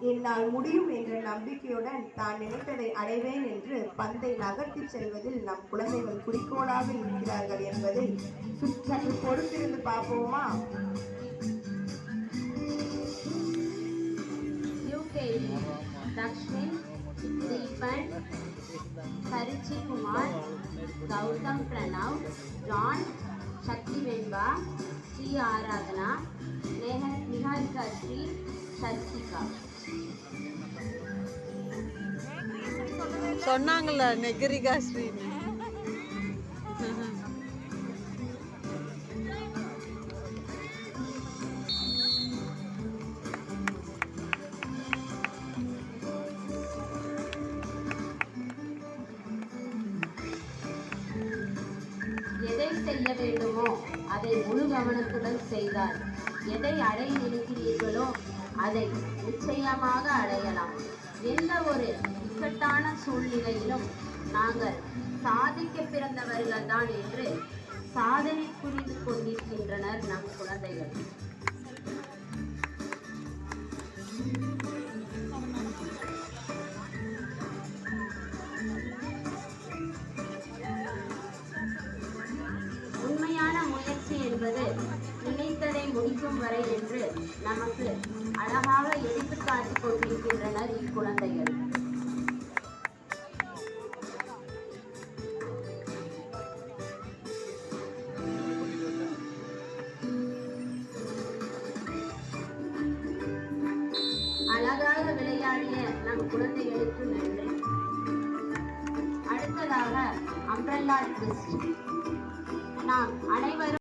என்னால் முடியும் என்ற நம்பிக்கையுடன் தான் நினைத்ததை அடைவேன் என்று பந்தை நகர்த்தி செல்வதில் நம் குழந்தைகள் குறிக்கோளாக இருக்கிறார்கள் என்பதை சற்று பொறுத்திருந்து பார்ப்போமா? லக்ஷ்மன், தீபன், கரிச்சி குமார், கௌதம் பிரணவ், ஜான், சக்தி வெண்பா, ஸ்ரீ ஆராதனா, நிகாரிகா ஸ்ரீ, சர்த்திகா. சொன்னாங்கல்ல நெகரிகா ஸ்ரீ. எதை செய்ய வேண்டுமோ அதை முழு கவனத்துடன் செய்தால் எதை அடைய நினைக்கிறீர்களோ அதை நிச்சயமாக அடையலாம். எந்த ஒரு இக்கட்டான சூழ்நிலையிலும் நாங்கள் சாதிக்க பிறந்தவர்கள் தான் என்று சாதனை புரிந்து கொண்டிருக்கின்றனர் நம் குழந்தைகள். உண்மையான முயற்சி என்பது நினைத்ததை முடிக்கும் வரை என்று நமக்கு அழகாக எடுத்துக்காட்டிக் கொண்டிருக்கின்றனர் இக்குழந்தைகள். அழகாக விளையாடிய நம் குழந்தைகளுக்கு நன்றி. அடுத்ததாக அம்ப்ரெல்லா ட்விஸ்ட். நாம் அனைவரும்